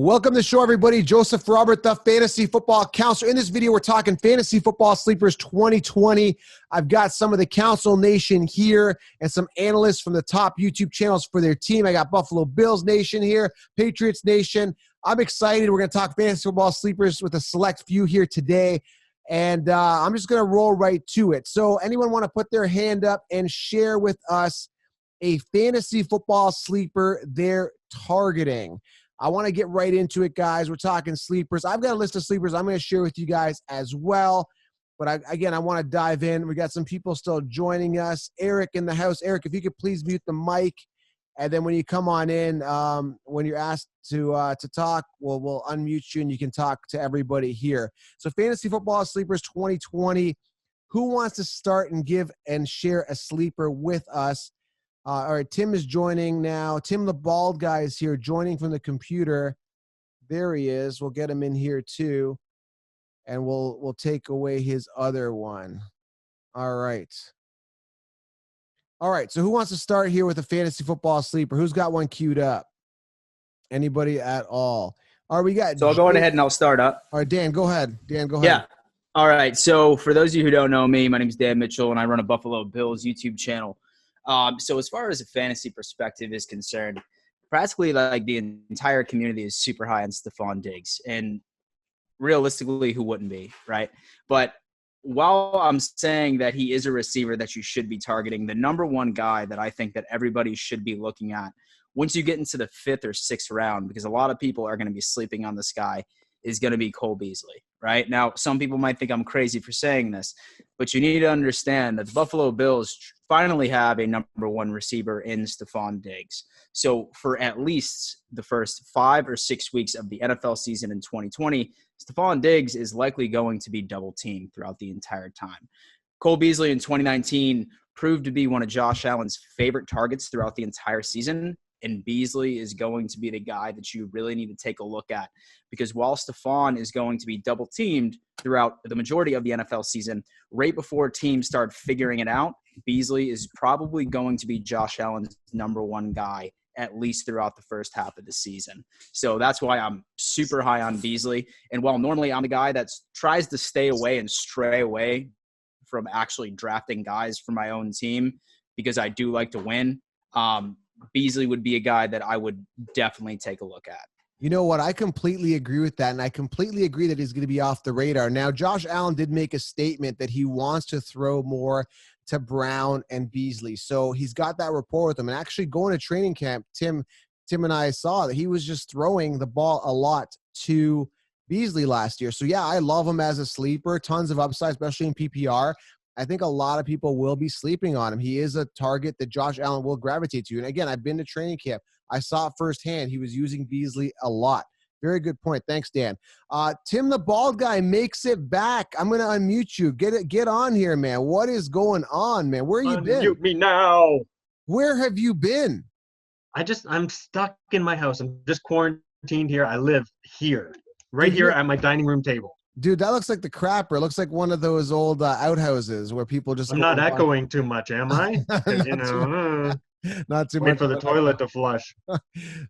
Welcome to the show, everybody. Joseph Robert, the Fantasy Football Counselor. In this video, we're talking Fantasy Football Sleepers 2020. I've got some of the Council Nation here and some analysts from the top YouTube channels for their team. I got Buffalo Bills Nation here, Patriots Nation. I'm excited. We're going to talk Fantasy Football Sleepers with a select few here today. And I'm just going to roll right to it. So anyone want to put their hand up and share with us a Fantasy Football Sleeper they're targeting? I want to get right into it, guys. We're talking sleepers. I've got a list of sleepers I'm going to share with you guys as well. But I want to dive in. We got some people still joining us. Eric in the house. Eric, if you could please mute the mic. And then when you come on in, when you're asked to talk, we'll unmute you and you can talk to everybody here. So Fantasy Football Sleepers 2020. Who wants to start and give and share a sleeper with us? All right, Tim is joining now. Tim, the bald guy, is here, joining from the computer. There he is. We'll get him in here too, and we'll take away his other one. All right. All right. So who wants to start here with a fantasy football sleeper? Who's got one queued up? Anybody at all? All right, we got. So I'll go ahead and I'll start up. All right, Dan, go ahead. Dan, go ahead. Yeah. All right. So for those of you who don't know me, my name is Dan Mitchell, and I run a Buffalo Bills YouTube channel. So as far as a fantasy perspective is concerned, practically like the entire community is super high on Stefon Diggs, and realistically, who wouldn't be, right? But while I'm saying that he is a receiver that you should be targeting, the number one guy that I think that everybody should be looking at once you get into the 5th or 6th round, because a lot of people are going to be sleeping on this guy, is going to be Cole Beasley, right? Now, some people might think I'm crazy for saying this, but you need to understand that the Buffalo Bills finally have a number one receiver in Stefon Diggs. So for at least the first 5 or 6 weeks of the NFL season in 2020, Stefon Diggs is likely going to be double teamed throughout the entire time. Cole Beasley in 2019 proved to be one of Josh Allen's favorite targets throughout the entire season. And Beasley is going to be the guy that you really need to take a look at, because while Stefon is going to be double teamed throughout the majority of the NFL season, right before teams start figuring it out, Beasley is probably going to be Josh Allen's number one guy, at least throughout the first half of the season. So that's why I'm super high on Beasley. And while normally I'm a guy that tries to stay away and stray away from actually drafting guys for my own team, because I do like to win, Beasley would be a guy that I would definitely take a look at. You know what? I completely agree with that, and I completely agree that he's going to be off the radar. Now, Josh Allen did make a statement that he wants to throw more to Brown and Beasley. So he's got that rapport with them. And actually going to training camp, Tim and I saw that he was just throwing the ball a lot to Beasley last year. So, yeah, I love him as a sleeper. Tons of upside, especially in PPR. I think a lot of people will be sleeping on him. He is a target that Josh Allen will gravitate to. And again, I've been to training camp. I saw it firsthand. He was using Beasley a lot. Very good point. Thanks, Dan. Tim, the bald guy, makes it back. I'm going to unmute you. Get on here, man. What is going on, man? Where you been? Unmute me now. Where have you been? I'm stuck in my house. I'm just quarantined here. I live here, right here at my dining room table. Dude, that looks like the crapper. It looks like one of those old outhouses where people just. I'm not echoing too much, am I? Not too wait much. for the toilet to flush.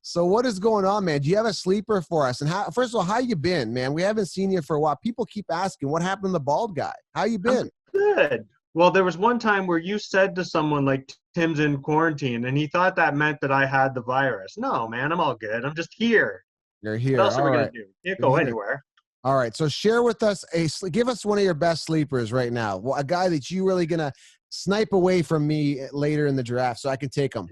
So what is going on, man? Do you have a sleeper for us? And first of all, how you been, man? We haven't seen you for a while. People keep asking, what happened to the bald guy? How you been? I'm good. Well, there was one time where you said to someone like, Tim's in quarantine, and he thought that meant that I had the virus. No, man, I'm all good. I'm just here. You're here. What else are we right. going to do? Can't go anywhere. All right, so share with us give us one of your best sleepers right now. A guy that you really gonna snipe away from me later in the draft, so I can take him.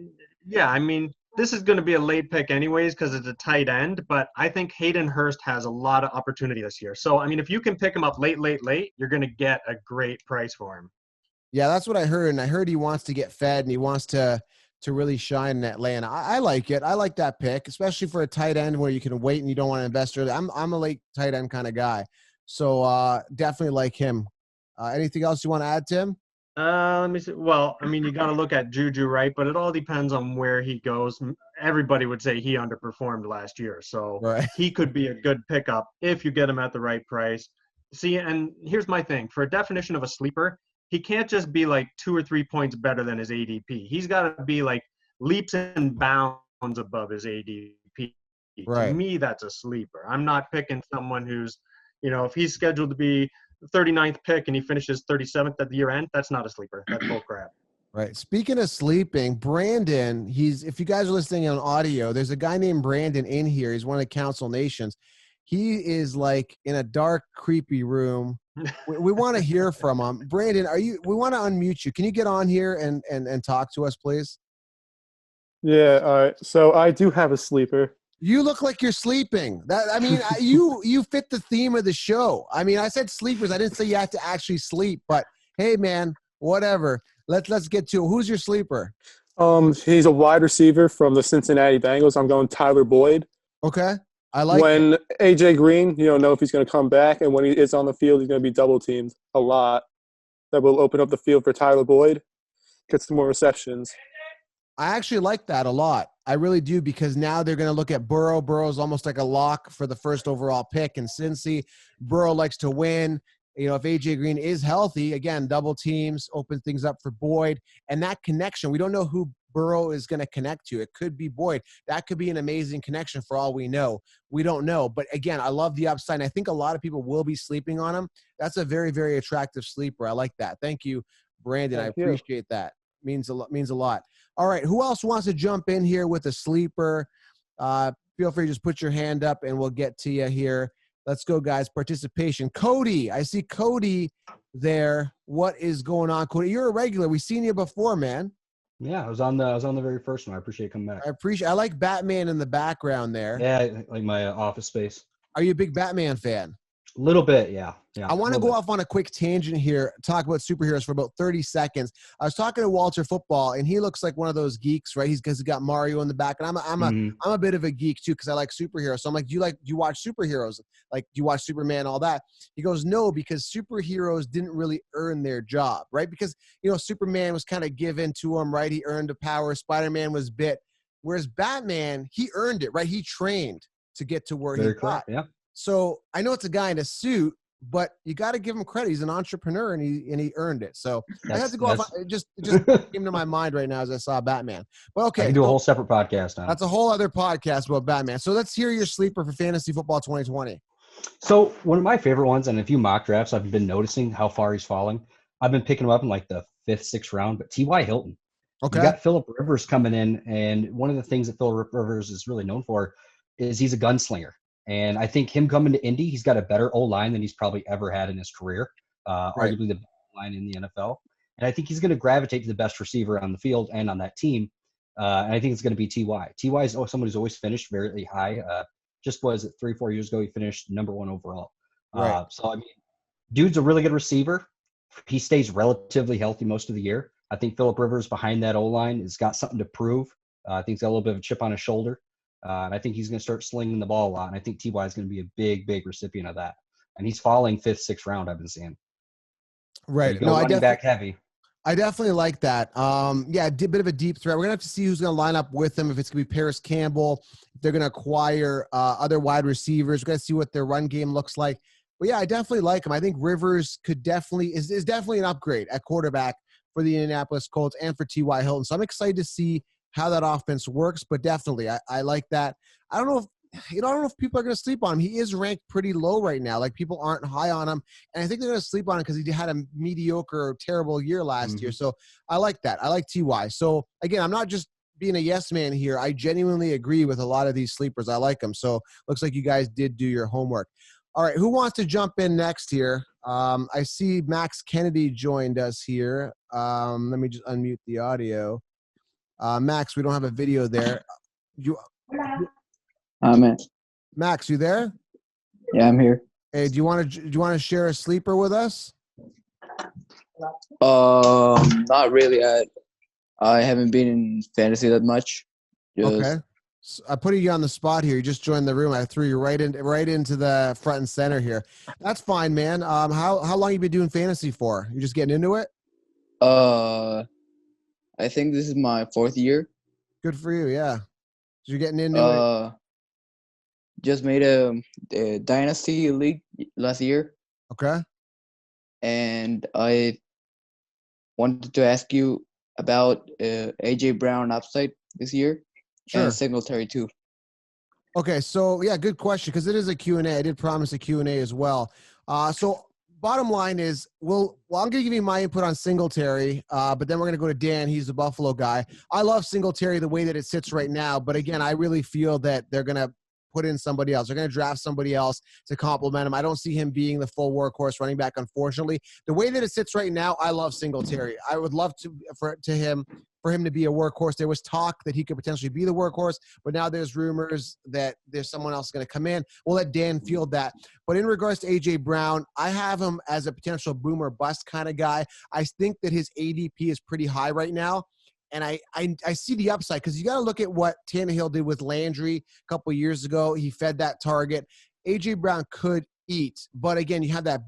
Yeah, I mean, this is going to be a late pick anyways because it's a tight end, but I think Hayden Hearst has a lot of opportunity this year. So I mean, if you can pick him up late, you're going to get a great price for him. Yeah, that's what I heard, and I heard he wants to get fed and he wants to really shine in Atlanta. I like it. I like that pick, especially for a tight end where you can wait and you don't want to invest early. I'm a late tight end kind of guy. So definitely like him. Anything else you want to add, Tim? Let me see. Well, I mean, you got to look at Juju, right? But it all depends on where he goes. Everybody would say he underperformed last year. So right. He could be a good pickup if you get him at the right price. See, and here's my thing. For a definition of a sleeper, he can't just be like 2 or 3 points better than his ADP. He's got to be like leaps and bounds above his ADP. To Right. me, that's a sleeper. I'm not picking someone who's, if he's scheduled to be the 39th pick and he finishes 37th at the year end, that's not a sleeper. That's bull crap. Right. Speaking of sleeping, Brandon, if you guys are listening on audio, there's a guy named Brandon in here. He's one of the Council Nations. He is like in a dark, creepy room. We want to hear from him. Brandon, we want to unmute you. Can you get on here and talk to us, please? Yeah, all right. So I do have a sleeper. You look like you're sleeping. You fit the theme of the show. I mean, I said sleepers. I didn't say you have to actually sleep, but hey, man, whatever. Let's get to it. Who's your sleeper? He's a wide receiver from the Cincinnati Bengals. I'm going Tyler Boyd. Okay, I like when AJ Green, you don't know if he's going to come back, and when he is on the field, he's going to be double teamed a lot. That will open up the field for Tyler Boyd. Get some more receptions. I actually like that a lot. I really do, because now they're going to look at Burrow. Burrow's almost like a lock for the first overall pick in Cincy. Burrow likes to win. If AJ Green is healthy, again, double teams, open things up for Boyd. And that connection, we don't know who Burrow is going to connect to. It could be Boyd. That could be an amazing connection for all we know. We don't know. But again, I love the upside. And I think a lot of people will be sleeping on him. That's a very, very attractive sleeper. I like that. Thank you, Brandon. I appreciate that. Means a lot. All right. Who else wants to jump in here with a sleeper? Feel free to just put your hand up and we'll get to you here. Let's go, guys. Participation. Cody. I see Cody there. What is going on, Cody? You're a regular. We've seen you before, man. Yeah, I was on the very first one. I appreciate you coming back. I like Batman in the background there. Yeah, like my office space. Are you a big Batman fan? A little bit, yeah. I want to go off on a quick tangent here, talk about superheroes for about 30 seconds. I was talking to Walter Football, and he looks like one of those geeks, right? He's got Mario in the back, and I'm a bit of a geek too, because I like superheroes. So I'm like, do you watch superheroes? Like, do you watch Superman, all that? He goes, no, because superheroes didn't really earn their job, right? Because Superman was kind of given to him, right? He earned the power. Spider-Man was bit, whereas Batman, he earned it, right? He trained to get to where he got. Yeah. So I know it's a guy in a suit, but you got to give him credit. He's an entrepreneur, and he earned it. So I had to go off. It just came to my mind right now as I saw Batman. But okay, I can do a whole separate podcast on it. That's a whole other podcast about Batman. So let's hear your sleeper for Fantasy Football 2020. So one of my favorite ones, and a few mock drafts, I've been noticing how far he's falling. I've been picking him up in like the 5th, 6th round, but T.Y. Hilton. Okay. You got Phillip Rivers coming in, and one of the things that Phillip Rivers is really known for is he's a gunslinger. And I think him coming to Indy, he's got a better O-line than he's probably ever had in his career, arguably the best line in the NFL. And I think he's going to gravitate to the best receiver on the field and on that team. And I think it's going to be T.Y. T.Y. is someone who's always finished very high. Just was it 3-4 years ago, he finished number 1 overall. Right. So, I mean, dude's a really good receiver. He stays relatively healthy most of the year. I think Phillip Rivers behind that O-line has got something to prove. I think he's got a little bit of a chip on his shoulder. And I think he's going to start slinging the ball a lot. And I think T.Y. is going to be a big recipient of that. And he's falling 5th, 6th round, I've been seeing. Right. So running back heavy. I definitely like that. Yeah, a bit of a deep threat. We're going to have to see who's going to line up with him, if it's going to be Paris Campbell, if they're going to acquire other wide receivers. We're going to see what their run game looks like. But, yeah, I definitely like him. I think Rivers is definitely an upgrade at quarterback for the Indianapolis Colts and for T.Y. Hilton. So I'm excited to see how that offense works, but definitely I like that. I don't know if people are going to sleep on him. He is ranked pretty low right now. Like, people aren't high on him, and I think they're going to sleep on him because he had a mediocre or terrible year last year. So I like that. I like T.Y. So again, I'm not just being a yes man here. I genuinely agree with a lot of these sleepers. I like them. So looks like you guys did do your homework. All right, who wants to jump in next here? I see Max Kennedy joined us here. Let me just unmute the audio. Max, we don't have a video there. Max, you there? Yeah, I'm here. Hey, do you want to share a sleeper with us? Not really. I haven't been in fantasy that much. Okay. So I put you on the spot here. You just joined the room. I threw you right into the front and center here. That's fine, man. How long you been doing fantasy for? You just getting into it? I think this is my 4th year. Good for you, yeah. So you're getting into it. Just made a dynasty league last year. Okay. And I wanted to ask you about AJ Brown upside this year. Sure. And Singletary too. Okay, so yeah, good question, because it is a Q&A. I did promise a Q&A as well. So bottom line is, I'm going to give you my input on Singletary, but then we're going to go to Dan. He's the Buffalo guy. I love Singletary the way that it sits right now, but again, I really feel that they're going to put in somebody else. They're going to draft somebody else to complement him. I don't see him being the full workhorse running back, unfortunately. The way that it sits right now, I love Singletary. I would love for him to be a workhorse. There was talk that he could potentially be the workhorse, but now there's rumors that there's someone else going to come in. We'll let Dan field that. But in regards to A.J. Brown, I have him as a potential boomer bust kind of guy. I think that his ADP is pretty high right now. And I see the upside, because you got to look at what Tannehill did with Landry a couple of years ago. He fed that target. A.J. Brown could eat. But again, you have that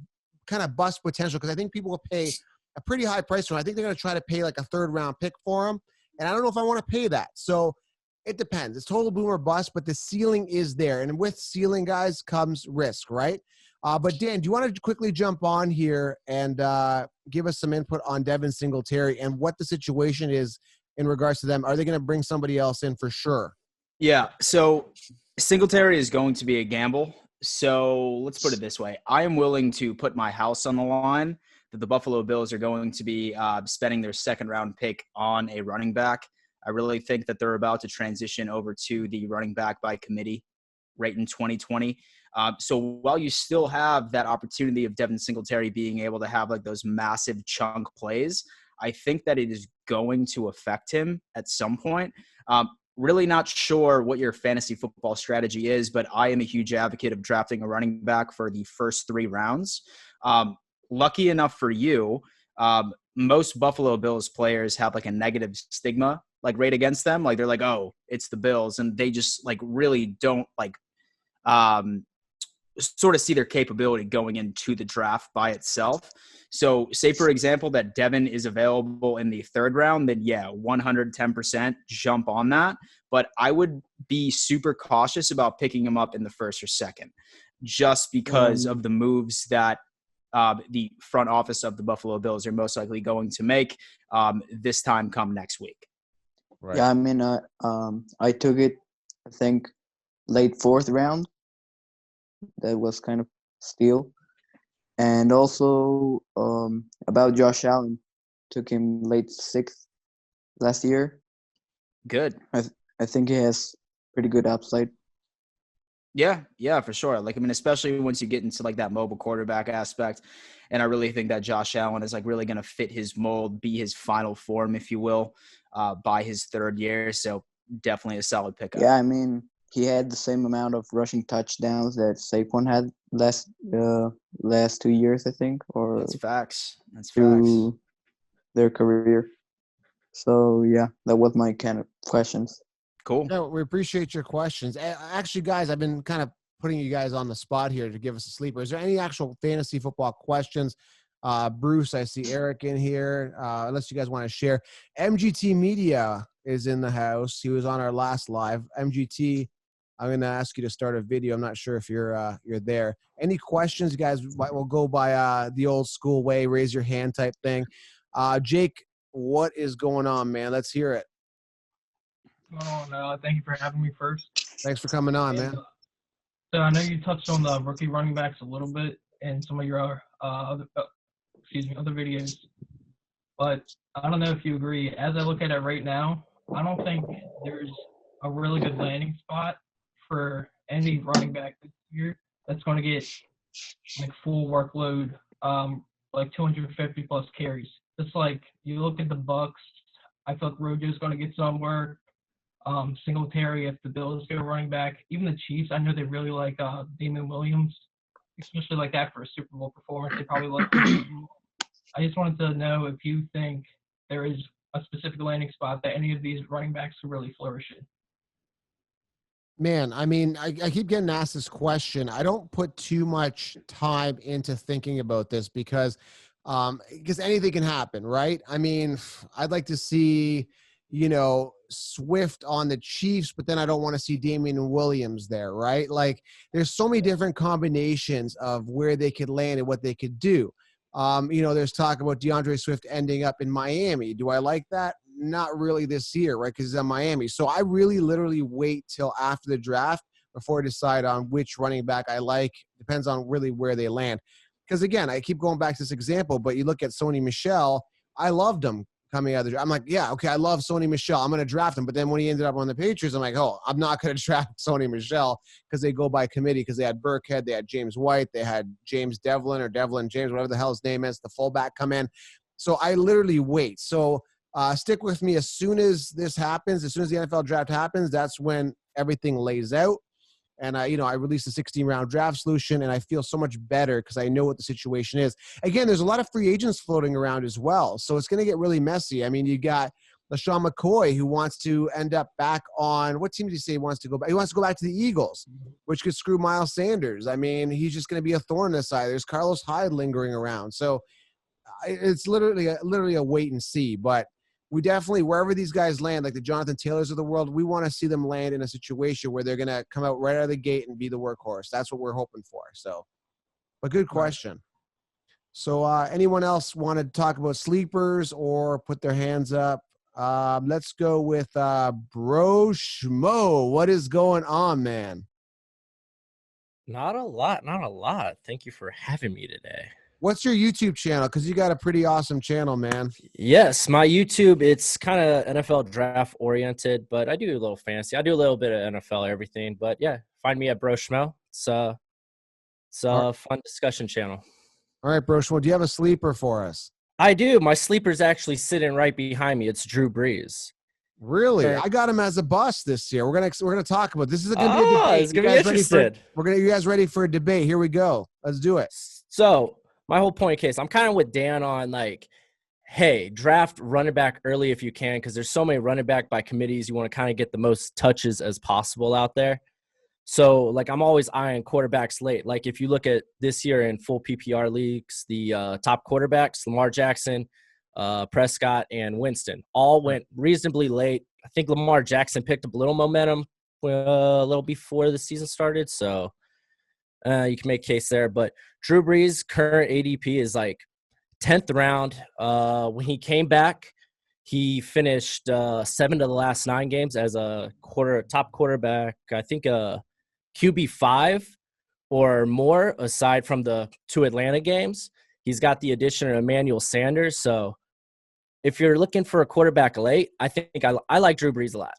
kind of bust potential, because I think people will pay a pretty high price for him. I think they're going to try to pay like a third-round pick for him. And I don't know if I want to pay that. So it depends. It's total boom or bust, but the ceiling is there. And with ceiling, guys, comes risk, right? But Dan, do you want to quickly jump on here and give us some input on Devin Singletary and what the situation is in regards to them? Are they going to bring somebody else in for sure? Yeah, so Singletary is going to be a gamble. So let's put it this way. I am willing to put my house on the line that the Buffalo Bills are going to be spending their second-round pick on a running back. I really think that they're about to transition over to the running back by committee right in 2020. So while you still have that opportunity of Devin Singletary being able to have like those massive chunk plays, I think that it is going to affect him at some point. Really not sure what your fantasy football strategy is, but I am a huge advocate of drafting a running back for the first 3 rounds. Lucky enough for you, most Buffalo Bills players have like a negative stigma like right against them. Like they're like, oh, it's the Bills. And they just like really don't like sort of see their capability going into the draft by itself. So say, for example, that Devin is available in the 3rd round, then yeah, 110% jump on that. But I would be super cautious about picking him up in the 1st or 2nd, just because of the moves that the front office of the Buffalo Bills are most likely going to make this time come next week. Right. Yeah, I mean, I took it, I think, late 4th round. That was kind of steal. And also about Josh Allen, took him late 6th last year. Good. I think he has pretty good upside. Yeah, for sure. Like, I mean, especially once you get into like that mobile quarterback aspect. And I really think that Josh Allen is like really going to fit his mold, be his final form, if you will, by his 3rd year. So definitely a solid pickup. Yeah, I mean, he had the same amount of rushing touchdowns that Saquon had last 2 years, I think, or that's facts. Through their career. So yeah, that was my kind of questions. Cool. Yeah, we appreciate your questions. Actually, guys, I've been kind of putting you guys on the spot here to give us a sleeper. Is there any actual fantasy football questions? Bruce, I see Eric in here. Unless you guys want to share. MGT Media is in the house. He was on our last live. MGT, I'm going to ask you to start a video. I'm not sure if you're there. Any questions, guys? We'll go by the old school way, raise your hand type thing. Jake, what is going on, man? Let's hear it. Thank you for having me first. Thanks for coming on, man. So I know you touched on the rookie running backs a little bit in some of your other videos, but I don't know if you agree. As I look at it right now, I don't think there's a really good landing spot for any running back this year that's going to get like full workload, like 250 plus carries. Just like you look at the Bucks, I thought Rojo's going to get some work. Singletary, if the Bills go running back, even the Chiefs, I know they really like Damon Williams, especially like that for a Super Bowl performance. They probably like him. I just wanted to know if you think there is a specific landing spot that any of these running backs could really flourish in. Man, I mean, I keep getting asked this question. I don't put too much time into thinking about this because anything can happen, right? I mean, I'd like to see, Swift on the Chiefs, but then I don't want to see Damian Williams there, right? Like, there's so many different combinations of where they could land and what they could do. There's talk about DeAndre Swift ending up in Miami. Do I like that? Not really this year, right? Because he's in Miami. So I really literally wait till after the draft before I decide on which running back I like. Depends on really where they land. Because, again, I keep going back to this example, but you look at Sony Michel, I loved him coming out of the draft. I'm like, yeah, okay, I love Sony Michel. I'm going to draft him. But then when he ended up on the Patriots, I'm like, oh, I'm not going to draft Sony Michel because they go by committee, because they had Burkhead, they had James White, they had James Devlin or Devlin James, whatever the hell his name is, the fullback come in. So I literally wait. So stick with me. As soon as this happens, as soon as the NFL draft happens, that's when everything lays out. And I released a 16-round draft solution, and I feel so much better because I know what the situation is. Again, there's a lot of free agents floating around as well, so it's going to get really messy. I mean, you got LaShawn McCoy, who wants to end up back on – what team did he say he wants to go back? He wants to go back to the Eagles, which could screw Miles Sanders. I mean, he's just going to be a thorn in the side. There's Carlos Hyde lingering around. So it's literally a wait and see. But we definitely, wherever these guys land, like the Jonathan Taylors of the world, we want to see them land in a situation where they're going to come out right out of the gate and be the workhorse. That's what we're hoping for. So, but good question. So anyone else want to talk about sleepers or put their hands up? Let's go with Bro Schmo. What is going on, man? Not a lot. Thank you for having me today. What's your YouTube channel? Because you got a pretty awesome channel, man. Yes, my YouTube, it's kind of NFL draft oriented, but I do a little fantasy. I do a little bit of NFL everything, but yeah, find me at Bro Schmo. It's a fun discussion channel. All right, Bro Schmo, do you have a sleeper for us? I do. My sleeper's actually sitting right behind me. It's Drew Brees. Really? I got him as a bust this year. We're gonna talk about this. Is gonna be a debate. It's gonna be interesting. You guys ready for a debate? Here we go. Let's do it. So my whole point case, I'm kind of with Dan on like, hey, draft running back early if you can, because there's so many running back by committees. You want to kind of get the most touches as possible out there. So like I'm always eyeing quarterbacks late. Like if you look at this year in full PPR leagues, the top quarterbacks, Lamar Jackson, Prescott, and Winston all went reasonably late. I think Lamar Jackson picked up a little momentum a little before the season started. So you can make a case there. But Drew Brees' current ADP is like 10th round. When he came back, he finished 7 of the last 9 games as a top quarterback. I think QB5 or more, aside from the 2 Atlanta games. He's got the addition of Emmanuel Sanders. So if you're looking for a quarterback late, I think I like Drew Brees a lot.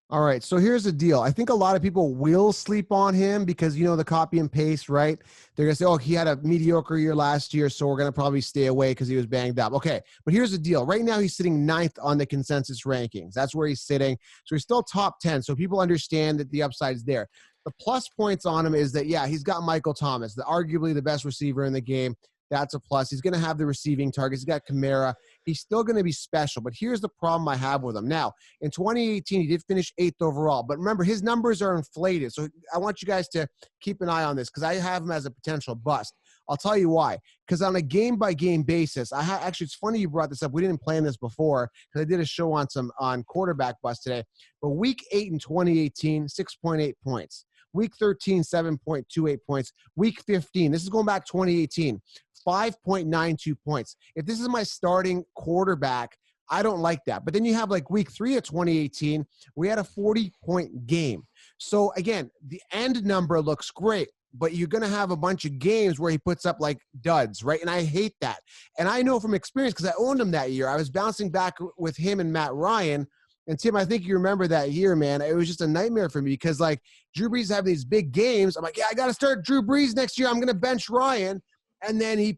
All right, so here's the deal. I think a lot of people will sleep on him because, the copy and paste, right? They're going to say, oh, he had a mediocre year last year, so we're going to probably stay away because he was banged up. Okay, but here's the deal. Right now, he's sitting 9th on the consensus rankings. That's where he's sitting. So he's still top 10, so people understand that the upside's there. The plus points on him is that, yeah, he's got Michael Thomas, arguably the best receiver in the game. That's a plus. He's going to have the receiving targets. He's got Kamara. He's still going to be special. But here's the problem I have with him. Now, in 2018, he did finish 8th overall. But remember, his numbers are inflated. So I want you guys to keep an eye on this because I have him as a potential bust. I'll tell you why. Because on a game-by-game basis, actually, it's funny you brought this up. We didn't plan this before because I did a show on quarterback bust today. But week 8 in 2018, 6.8 points. Week 13, 7.28 points. Week 15, this is going back 2018, 5.92 points. If this is my starting quarterback, I don't like that. But then you have like week 3 of 2018, we had a 40-point game. So again, the end number looks great, but you're going to have a bunch of games where he puts up like duds, right? And I hate that. And I know from experience because I owned him that year. I was bouncing back with him and Matt Ryan. And Tim, I think you remember that year, man. It was just a nightmare for me because like Drew Brees having these big games. I'm like, yeah, I got to start Drew Brees next year. I'm going to bench Ryan. And then he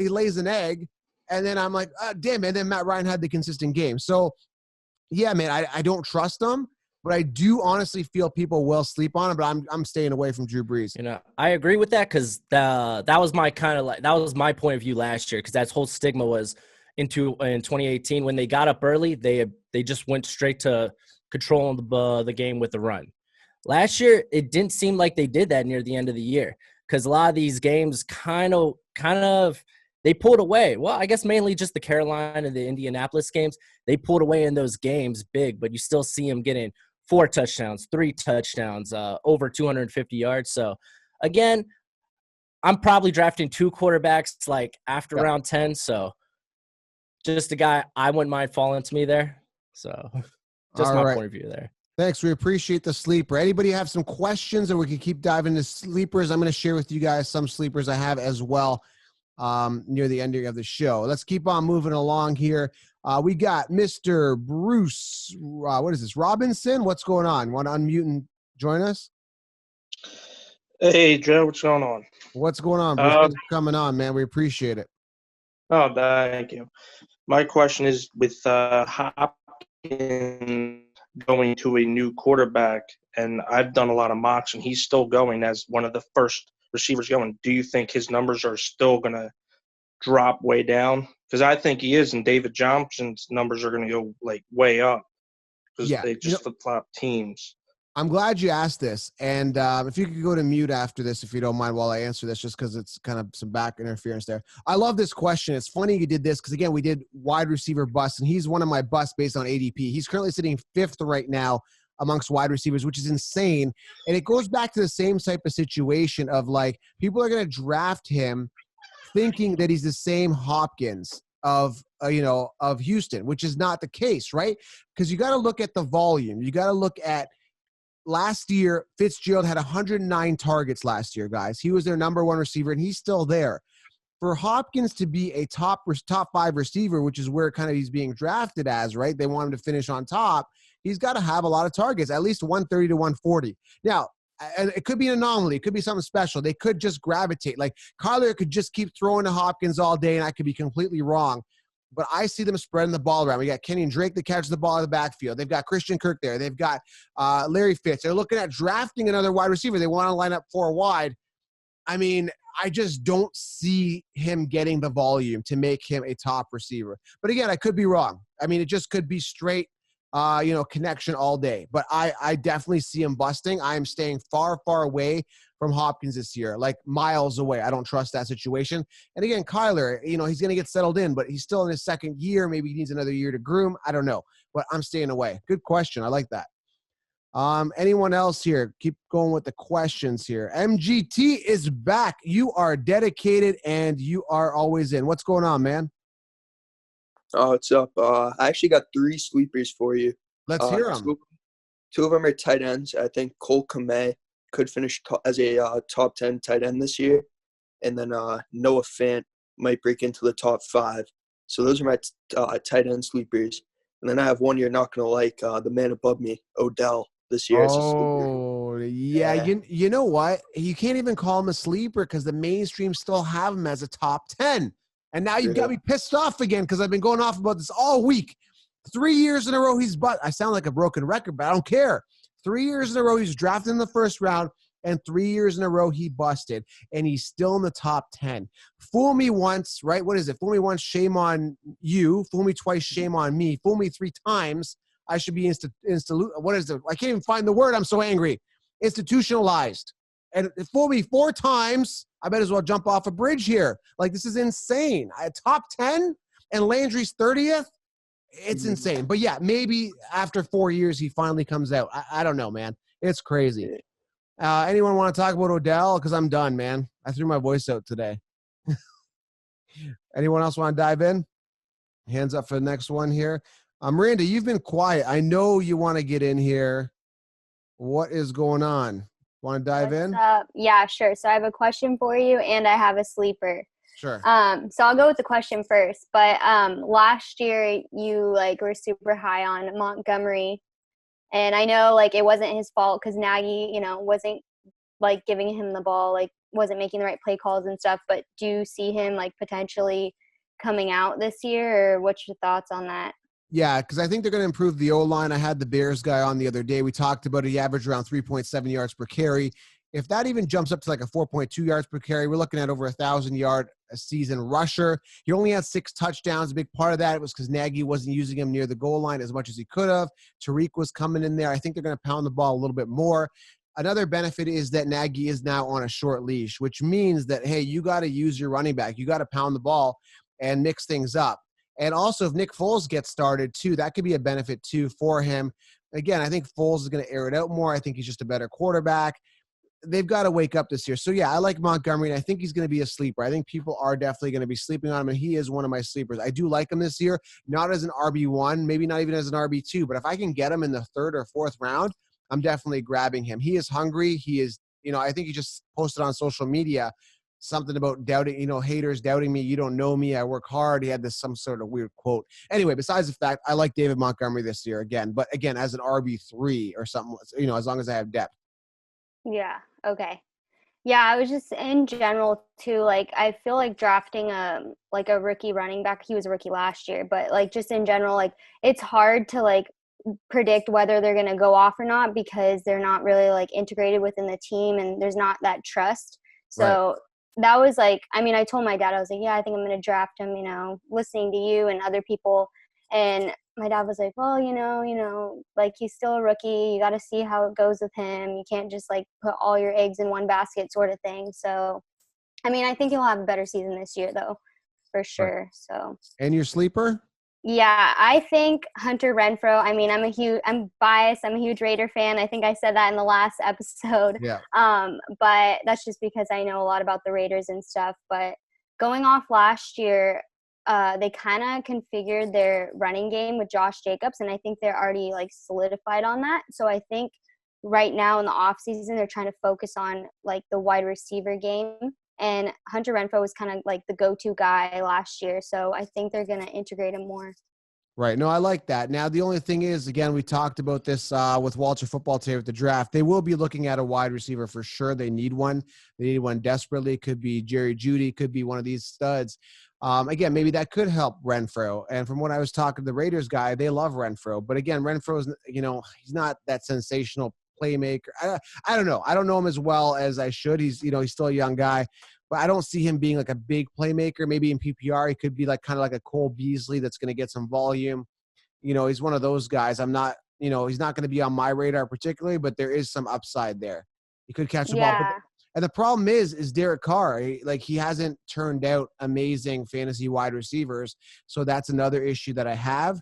lays an egg. And then I'm like, damn, and then Matt Ryan had the consistent game. So yeah, man, I don't trust him, but I do honestly feel people will sleep on him, but I'm staying away from Drew Brees. I agree with that because that was my that was my point of view last year because that whole stigma was in 2018 when they got up early, they just went straight to controlling the game with the run. Last year, it didn't seem like they did that near the end of the year because a lot of these games kind of they pulled away. Well, I guess mainly just the Carolina and the Indianapolis games. They pulled away in those games big, but you still see them getting 4 touchdowns, 3 touchdowns, over 250 yards. So, again, I'm probably drafting 2 quarterbacks like after round 10. So, just a guy I wouldn't mind falling to me there. So, just my point of view there. Thanks. We appreciate the sleeper. Anybody have some questions, or we can keep diving into sleepers? I'm going to share with you guys some sleepers I have as well near the ending of the show. Let's keep on moving along here. We got Mr. Bruce. What is this? Robinson? What's going on? Want to unmute and join us? Hey, Joe, what's going on? What's going on, Bruce? Thanks for coming on, man. We appreciate it. Oh, thank you. My question is with Hopkins going to a new quarterback, and I've done a lot of mocks, and he's still going as one of the first receivers going. Do you think his numbers are still going to drop way down? Because I think he is, and David Johnson's numbers are going to go like way up because they just flip-flop teams. I'm glad you asked this. And if you could go to mute after this, if you don't mind, while I answer this, just because it's kind of some back interference there. I love this question. It's funny you did this because, again, we did wide receiver busts, and he's one of my busts based on ADP. He's currently sitting 5th right now amongst wide receivers, which is insane. And it goes back to the same type of situation of, like, people are going to draft him thinking that he's the same Hopkins of Houston, which is not the case, right? Because you got to look at the volume. You got to look at last year, Fitzgerald had 109 targets last year, guys. He was their number 1 receiver, and he's still there. For Hopkins to be a top 5 receiver, which is where kind of he's being drafted as, right? They want him to finish on top. He's got to have a lot of targets, at least 130 to 140. Now, and it could be an anomaly. It could be something special. They could just gravitate. Like, Kyler could just keep throwing to Hopkins all day, and I could be completely wrong. But I see them spreading the ball around. We got Kenyon Drake that catches the ball in the backfield. They've got Christian Kirk there. They've got Larry Fitz. They're looking at drafting another wide receiver. They want to line up 4 wide. I mean, I just don't see him getting the volume to make him a top receiver. But again, I could be wrong. I mean, it just could be straight, connection all day. But I definitely see him busting. I am staying far, far away from Hopkins this year, like miles away. I don't trust that situation. And again, Kyler, he's going to get settled in, but he's still in his 2nd year. Maybe he needs another year to groom. I don't know, but I'm staying away. Good question. I like that. Anyone else here? Keep going with the questions here. MGT is back. You are dedicated and you are always in. What's going on, man? Oh, what's up? I actually got 3 sleepers for you. Let's hear them. 2 of them are tight ends. I think Cole Kmet could finish as a top 10 tight end this year. And then Noah Fant might break into the top 5. So those are my tight end sleepers. And then I have one you're not going to like, the man above me, Odell, this year. Oh, yeah. You know what? You can't even call him a sleeper because the mainstream still have him as a top 10. And now you've got me pissed off again because I've been going off about this all week. 3 years in a row I sound like a broken record, but I don't care. 3 years in a row he's drafted in the 1st round, and 3 years in a row he busted, and he's still in the top 10. Fool me once, right? What is it? Fool me once, shame on you. Fool me twice, shame on me. Fool me 3 times, I should be what is it? I can't even find the word. I'm so angry. Institutionalized. And fool me 4 times, I might as well jump off a bridge here. Like, this is insane. Top 10 and Landry's 30th? It's insane. But, yeah, maybe after 4 years he finally comes out. I don't know, man. It's crazy. Anyone want to talk about Odell? Because I'm done, man. I threw my voice out today. Anyone else want to dive in? Hands up for the next one here. Miranda, you've been quiet. I know you want to get in here. What is going on? Want to dive in? Yeah, sure. So I have a question for you, and I have a sleeper. Sure. So I'll go with the question first. But last year you were super high on Montgomery, and I know it wasn't his fault because Nagy, wasn't giving him the ball, wasn't making the right play calls and stuff. But do you see him potentially coming out this year, or what's your thoughts on that? Yeah, because I think they're going to improve the O-line. I had the Bears guy on the other day. We talked about he averaged around 3.7 yards per carry. If that even jumps up to a 4.2 yards per carry, we're looking at over 1,000-yard a season rusher. He only had 6 touchdowns. A big part of that was because Nagy wasn't using him near the goal line as much as he could have. Tariq was coming in there. I think they're going to pound the ball a little bit more. Another benefit is that Nagy is now on a short leash, which means that, hey, you got to use your running back. You got to pound the ball and mix things up. And also, if Nick Foles gets started, too, that could be a benefit, too, for him. Again, I think Foles is going to air it out more. I think he's just a better quarterback. they've got to wake up this year. So, yeah, I like Montgomery, and I think he's going to be a sleeper. I think people are definitely going to be sleeping on him, and he is one of my sleepers. I do like him this year, not as an RB1, maybe not even as an RB2, but if I can get him in the 3rd or 4th round, I'm definitely grabbing him. He is hungry. He is, I think he just posted on social media something about doubting, haters doubting me. You don't know me. I work hard. He had some sort of weird quote. Anyway, besides the fact, I like David Montgomery this year again, but again, as an RB3 or something, as long as I have depth. Yeah. Okay. Yeah, I was just in general too. Like, I feel like drafting a rookie running back. He was a rookie last year, but like just in general, like it's hard to like predict whether they're going to go off or not because they're not really like integrated within the team and there's not that trust. So that was like, I mean, I told my dad, I was like, yeah, I think I'm going to draft him, listening to you and other people. And my dad was like, well, like he's still a rookie. You got to see how it goes with him. You can't just like put all your eggs in one basket sort of thing. So, I mean, I think he'll have a better season this year though, for sure. Right. So. And your sleeper? Yeah, I think Hunter Renfrow. I mean, I'm biased. I'm a huge Raider fan. I think I said that in the last episode. Yeah. But that's just because I know a lot about the Raiders and stuff. But going off last year, they kind of configured their running game with Josh Jacobs, and I think they're already like solidified on that. So I think right now in the off season, they're trying to focus on like the wide receiver game. And Hunter Renfrow was kind of like the go-to guy last year. So I think they're going to integrate him more. Right. No, I like that. Now, the only thing is, again, we talked about this with Walter Football today with the draft. They will be looking at a wide receiver for sure. They need one. They need one desperately. Could be Jerry Jeudy. Could be one of these studs. Again, maybe that could help Renfrow. And from what I was talking to the Raiders guy, they love Renfrow. But again, Renfrow's, he's not that sensational playmaker. I don't know. I don't know him as well as I should. He's still a young guy, but I don't see him being like a big playmaker. Maybe in PPR, he could be like kind of like a Cole Beasley that's going to get some volume. He's one of those guys. I'm not, he's not going to be on my radar particularly, but there is some upside there. He could catch the ball. And the problem is Derek Carr. He hasn't turned out amazing fantasy wide receivers. So that's another issue that I have.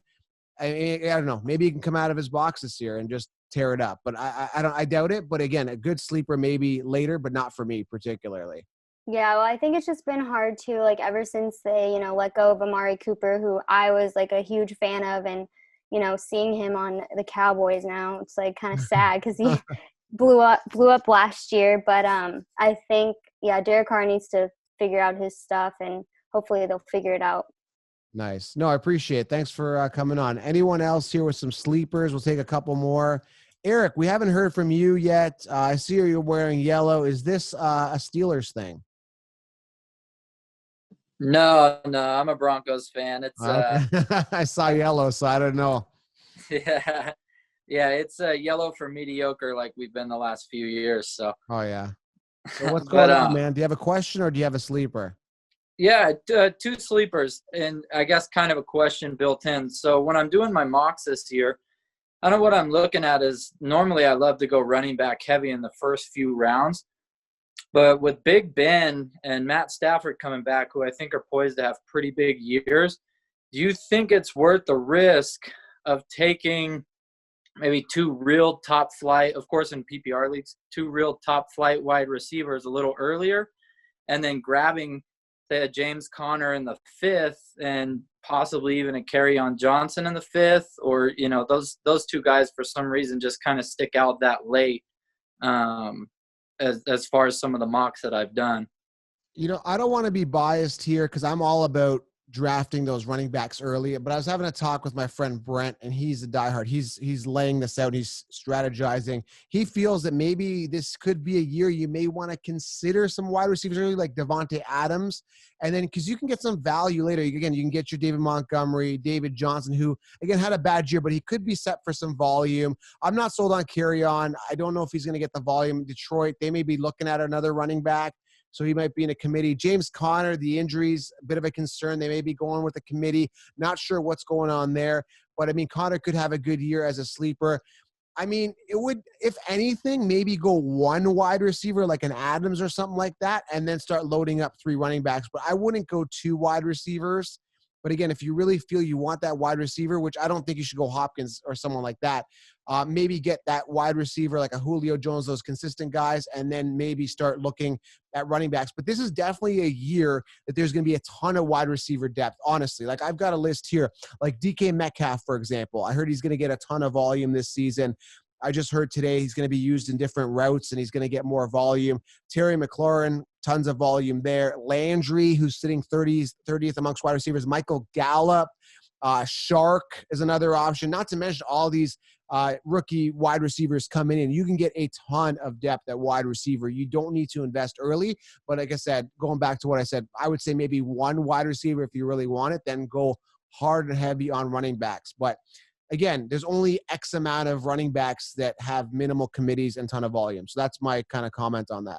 I don't know. Maybe he can come out of his box this year and just tear it up. But I doubt it. But again, a good sleeper maybe later, but not for me particularly. Yeah, well, I think it's just been hard to, like, ever since they, let go of Amari Cooper, who I was, like, a huge fan of, and, seeing him on the Cowboys now, it's, like, kind of sad because he blew up last year. But I think, Derek Carr needs to figure out his stuff, and hopefully they'll figure it out. Nice. No, I appreciate it. Thanks for coming on. Anyone else here with some sleepers? We'll take a couple more. Eric, we haven't heard from you yet. I see you're wearing yellow. Is this a Steelers thing? No, I'm a Broncos fan. It's okay. I saw yellow, so I don't know. Yeah, it's yellow for mediocre, like we've been the last few years. So. Oh yeah. So what's going on, man? Do you have a question or do you have a sleeper? Yeah, two sleepers, and I guess kind of a question built in. So when I'm doing my mocks this year, I know what I'm looking at is normally I love to go running back heavy in the first few rounds. But with Big Ben and Matt Stafford coming back, who I think are poised to have pretty big years, do you think it's worth the risk of taking maybe two real top flight, of course in PPR leagues, two real top flight wide receivers a little earlier, and then grabbing James Conner in the 5th and possibly even a Kerryon Johnson in the 5th, or, those two guys for some reason just kind of stick out that late. As far as some of the mocks that I've done. I don't want to be biased here because I'm all about drafting those running backs early, but I was having a talk with my friend Brent, and he's a diehard. He's laying this out. He's strategizing. He feels that maybe this could be a year you may want to consider some wide receivers early, like Devontae Adams, and then because you can get some value later. Again, you can get your David Montgomery, David Johnson, who again had a bad year, but he could be set for some volume. I'm not sold on Kerryon. I don't know if he's going to get the volume. Detroit, they may be looking at another running back, so he might be in a committee. James Conner, the injuries, a bit of a concern. They may be going with a committee. Not sure what's going on there. But, Conner could have a good year as a sleeper. It would, if anything, maybe go one wide receiver like an Adams or something like that and then start loading up 3 running backs. But I wouldn't go 2 wide receivers. But again, if you really feel you want that wide receiver, which I don't think you should go Hopkins or someone like that, maybe get that wide receiver like a Julio Jones, those consistent guys, and then maybe start looking at running backs. But this is definitely a year that there's going to be a ton of wide receiver depth, honestly. Like I've got a list here, like DK Metcalf, for example. I heard he's going to get a ton of volume this season. I just heard today he's going to be used in different routes and he's going to get more volume. Terry McLaurin, tons of volume there. Landry, who's sitting 30th amongst wide receivers. Michael Gallup. Shark is another option, not to mention all these rookie wide receivers coming in. You can get a ton of depth at wide receiver. You don't need to invest early. But like I said, going back to what I said, I would say maybe one wide receiver if you really want it, then go hard and heavy on running backs. But again, there's only X amount of running backs that have minimal committees and ton of volume. So that's my kind of comment on that.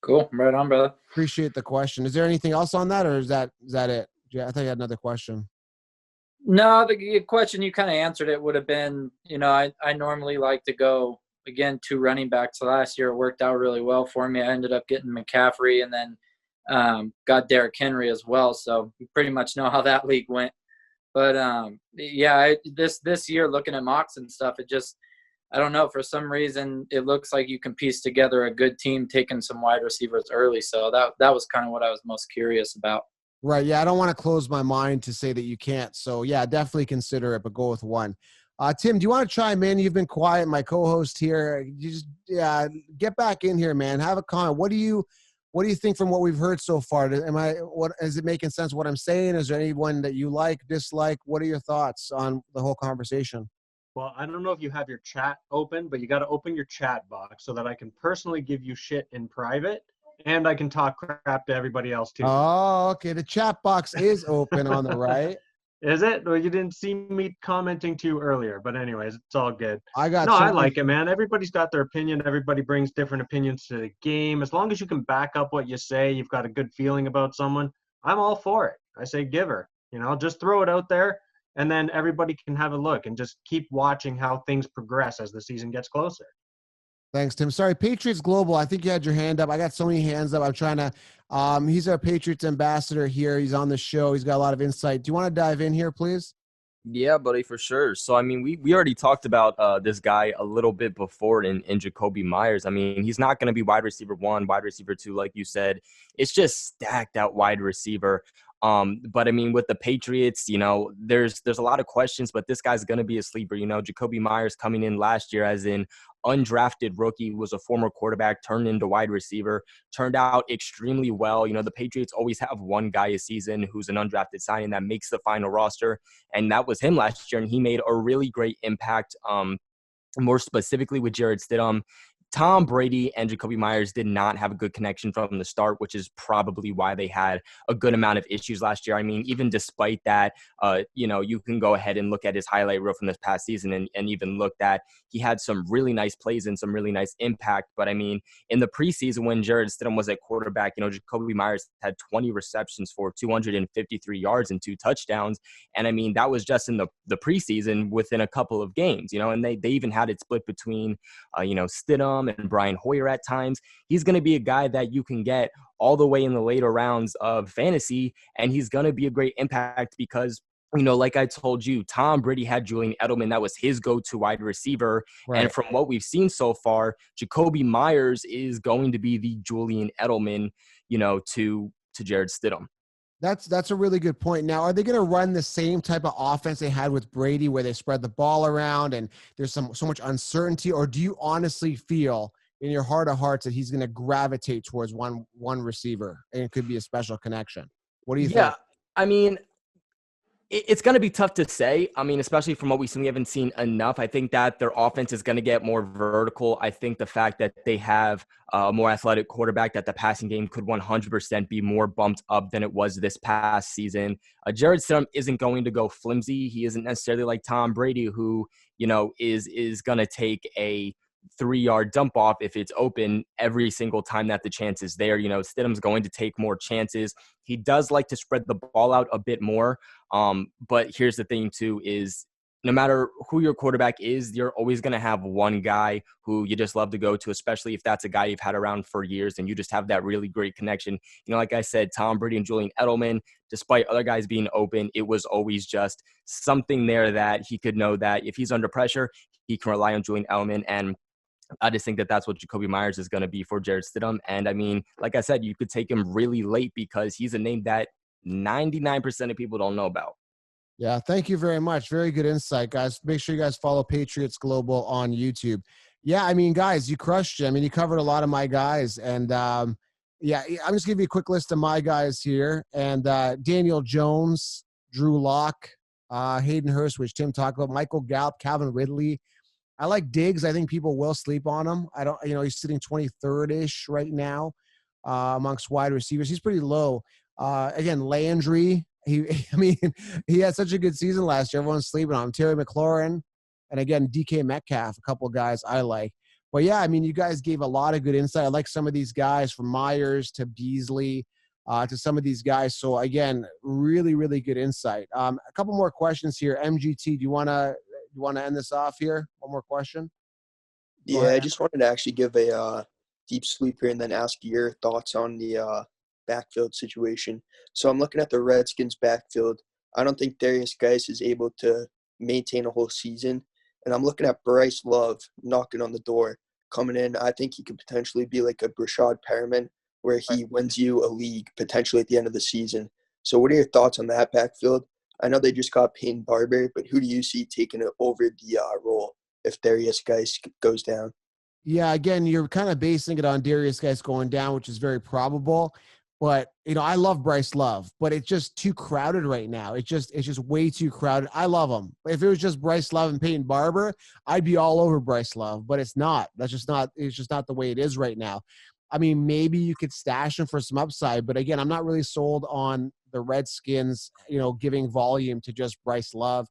Cool. Right on, brother. Appreciate the question. Is there anything else on that, or is that it? Yeah, I thought you had another question. No, the question you kind of answered it would have been, I normally like to go, again, 2 running backs. Last year it worked out really well for me. I ended up getting McCaffrey and then got Derrick Henry as well. So you pretty much know how that league went. But, this year looking at mocks and stuff, I don't know, for some reason it looks like you can piece together a good team taking some wide receivers early. So that was kind of what I was most curious about. Right. Yeah. I don't want to close my mind to say that you can't. So yeah, definitely consider it, but go with one. Tim, do you want to chime in? You've been quiet, my co-host here. You just get back in here, man. Have a comment. What do you think from what we've heard so far? Is it making sense what I'm saying? Is there anyone that you like, dislike? What are your thoughts on the whole conversation? Well, I don't know if you have your chat open, but you got to open your chat box so that I can personally give you shit in private. And I can talk crap to everybody else too. Oh, okay. The chat box is open on the right. Is it? Well, you didn't see me commenting to you earlier, but anyways, it's all good. I I like it, man. Everybody's got their opinion. Everybody brings different opinions to the game. As long as you can back up what you say, you've got a good feeling about someone, I'm all for it. I say give her. Just throw it out there, and then everybody can have a look and just keep watching how things progress as the season gets closer. Thanks, Tim. Sorry, Patriots Global. I think you had your hand up. I got so many hands up. I'm trying to he's our Patriots ambassador here. He's on the show. He's got a lot of insight. Do you want to dive in here, please? Yeah, buddy, for sure. So, I mean, we already talked about this guy a little bit before in Jacoby Meyers. I mean, he's not going to be wide receiver 1, wide receiver 2, like you said. It's just stacked out wide receiver. But I mean, with the Patriots, there's a lot of questions, but this guy's going to be a sleeper. Jacoby Meyers coming in last year as in undrafted rookie, was a former quarterback, turned into wide receiver, turned out extremely well. The Patriots always have one guy a season who's an undrafted signing that makes the final roster. And that was him last year. And he made a really great impact, more specifically with Jarrett Stidham. Tom Brady and Jacoby Meyers did not have a good connection from the start, which is probably why they had a good amount of issues last year. I mean, even despite that, you can go ahead and look at his highlight reel from this past season and even look that he had some really nice plays and some really nice impact. But I mean, in the preseason when Jarrett Stidham was at quarterback, Jacoby Meyers had 20 receptions for 253 yards and 2 touchdowns. And I mean, that was just in the preseason within a couple of games, and they even had it split between, Stidham and Brian Hoyer at times. He's going to be a guy that you can get all the way in the later rounds of fantasy, and he's going to be a great impact because, like I told you, Tom Brady had Julian Edelman. That was his go-to wide receiver. Right. And from what we've seen so far, Jacoby Meyers is going to be the Julian Edelman, to Jarrett Stidham. That's a really good point. Now, are they going to run the same type of offense they had with Brady where they spread the ball around and there's so much uncertainty? Or do you honestly feel in your heart of hearts that he's going to gravitate towards one receiver and it could be a special connection? What do you think? Yeah, I mean, it's going to be tough to say. I mean, especially from what we've seen, we haven't seen enough. I think that their offense is going to get more vertical. I think the fact that they have a more athletic quarterback, that the passing game could 100% be more bumped up than it was this past season. Jarrett Stidham isn't going to go flimsy. He isn't necessarily like Tom Brady, who, is going to take a 3-yard dump off if it's open every single time that the chance is there. Stidham's going to take more chances. He does like to spread the ball out a bit more. But here's the thing too, is no matter who your quarterback is, you're always going to have one guy who you just love to go to, especially if that's a guy you've had around for years and you just have that really great connection. You know, like I said, Tom Brady and Julian Edelman, despite other guys being open, it was always just something there that he could know that if he's under pressure, he can rely on Julian Edelman. And I just think that that's what Jacoby Meyers is going to be for Jared Stidham. And I mean, like I said, you could take him really late because he's a name that 99% of people don't know about. Yeah, thank you very much. Very good insight, guys. Make sure you guys follow Patriots Global on YouTube. Yeah, I mean, guys, you crushed it. I mean, you covered a lot of my guys. And, yeah, I'm just going to give you a quick list of my guys here. And Daniel Jones, Drew Lock, Hayden Hearst, which Tim talked about, Michael Gallup, Calvin Ridley. I like Diggs. I think people will sleep on him. I don't, you know, he's sitting 23rd-ish right now amongst wide receivers. He's pretty low. Again, Landry. I mean, he had such a good season last year. Everyone's sleeping on him. Terry McLaurin, and again, DK Metcalf, a couple of guys I like. But yeah, I mean, you guys gave a lot of good insight. I like some of these guys, from Myers to Beasley to some of these guys. So again, really, really good insight. A couple more questions here. MGT, do you want to end this off here? One more question. Yeah, I just wanted to actually give a deep sleeper and then ask your thoughts on the backfield situation. So I'm looking at the Redskins backfield. I don't think Darius Geis is able to maintain a whole season. And I'm looking at Bryce Love knocking on the door, coming in. I think he could potentially be like a Brashad Perriman, where he wins you a league potentially at the end of the season. So what are your thoughts on that backfield? I know they just got Peyton Barber, but who do you see taking it over the role if Darius Geis goes down? Yeah, again, you're kind of basing it on Darius Geis going down, which is very probable. But, you know, I love Bryce Love, but it's just too crowded right now. It's just way too crowded. I love him. If it was just Bryce Love and Peyton Barber, I'd be all over Bryce Love, but it's not. It's just not the way it is right now. I mean, maybe you could stash him for some upside, but again, I'm not really sold on the Redskins, you know, giving volume to just Bryce Love.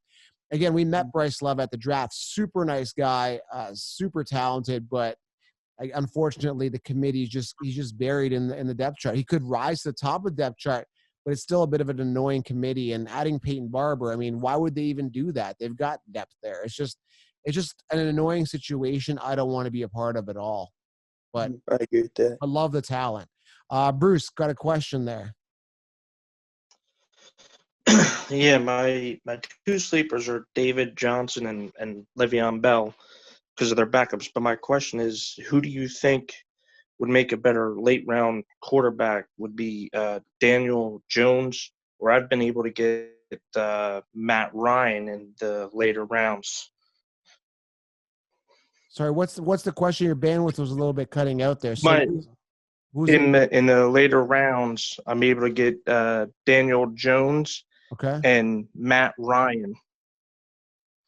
Again, we met Bryce Love at the draft. Super nice guy, super talented, but unfortunately, the committee he's just buried in the depth chart. He could rise to the top of the depth chart, but it's still a bit of an annoying committee. And adding Peyton Barber, I mean, why would they even do that? They've got depth there. It's just an annoying situation I don't want to be a part of at all. But I agree with that. I love the talent. Bruce, got a question there. Yeah, my two sleepers are David Johnson and Le'Veon Bell because of their backups. But my question is, who do you think would make a better late-round quarterback? Would be Daniel Jones, or I've been able to get Matt Ryan in the later rounds. Sorry, what's the question? Your bandwidth was a little bit cutting out there. So in the later rounds, I'm able to get Daniel Jones and Matt Ryan.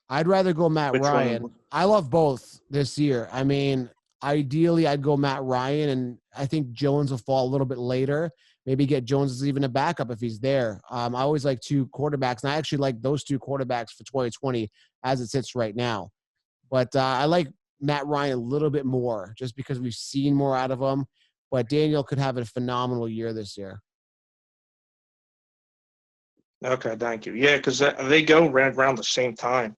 I'd rather go Matt Ryan. I love both this year. I mean, ideally, I'd go Matt Ryan, and I think Jones will fall a little bit later. Maybe get Jones as even a backup if he's there. I always like two quarterbacks, and I actually like those two quarterbacks for 2020 as it sits right now. But I like Matt Ryan a little bit more just because we've seen more out of him. But Daniel could have a phenomenal year this year. Okay, thank you. Yeah, because they go around the same time.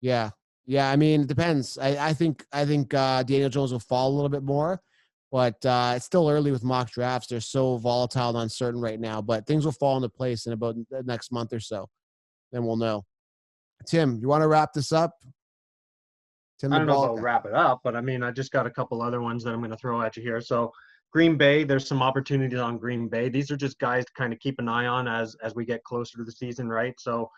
Yeah. I mean, it depends. I think Daniel Jones will fall a little bit more, but it's still early with mock drafts. They're so volatile and uncertain right now. But things will fall into place in about the next month or so. Then we'll know. Tim, you want to wrap this up? I don't know if I'll wrap it up, but I mean, I just got a couple other ones that I'm going to throw at you here. So Green Bay, there's some opportunities on Green Bay. These are just guys to kind of keep an eye on as we get closer to the season, right? So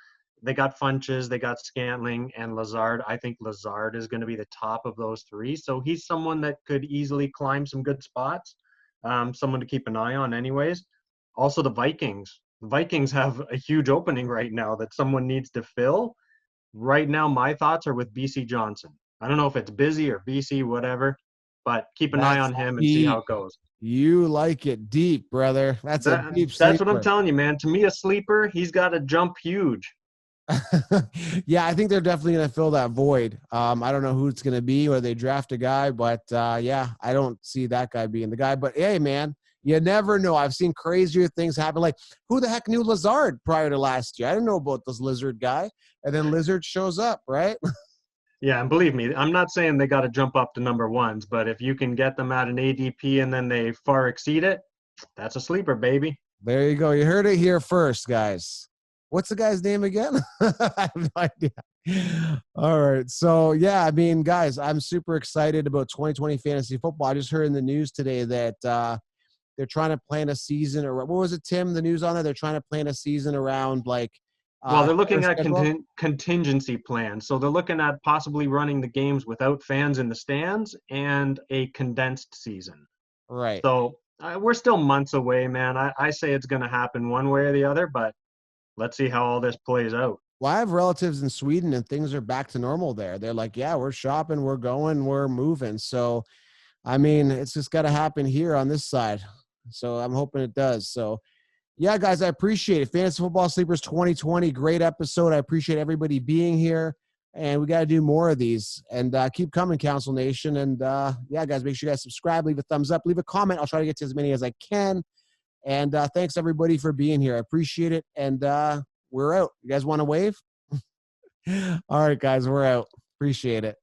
they got Funches, they got Scantling, and Lazard. I think Lazard is going to be the top of those three. So he's someone that could easily climb some good spots, someone to keep an eye on anyways. Also the Vikings. The Vikings have a huge opening right now that someone needs to fill. Right now, my thoughts are with BC Johnson. I don't know if it's busy or BC, whatever, but keep an eye on him and see how it goes. You like it deep, brother. That's a deep sleeper. That's what I'm telling you, man. To me, a sleeper, he's got to jump huge. Yeah, I think they're definitely going to fill that void. I don't know who it's going to be or they draft a guy, but yeah, I don't see that guy being the guy. But hey, man, You never know. I've seen crazier things happen. Like, who the heck knew Lazard prior to last year? I didn't know about this Lizard guy. And then Lizard shows up, right? Yeah, and believe me, I'm not saying they got to jump up to number ones, but if you can get them at an ADP and then they far exceed it, that's a sleeper, baby. There you go. You heard it here first, guys. What's the guy's name again? I have no idea. All right. So, yeah, I mean, guys, I'm super excited about 2020 fantasy football. I just heard in the news today that they're trying to plan a season, or what was it, Tim, the news on it? They're trying to plan a season around, like, well, they're looking at contingency plans. So they're looking at possibly running the games without fans in the stands and a condensed season. Right. So we're still months away, man. I say it's going to happen one way or the other, but let's see how all this plays out. Well, I have relatives in Sweden and things are back to normal there. They're like, yeah, we're shopping, we're going, we're moving. So, I mean, it's just got to happen here on this side. So I'm hoping it does. So, yeah, guys, I appreciate it. Fantasy Football Sleepers 2020, great episode. I appreciate everybody being here. And we got to do more of these. And keep coming, Council Nation. And, yeah, guys, make sure you guys subscribe, leave a thumbs up, leave a comment. I'll try to get to as many as I can. And thanks, everybody, for being here. I appreciate it. And we're out. You guys want to wave? All right, guys, we're out. Appreciate it.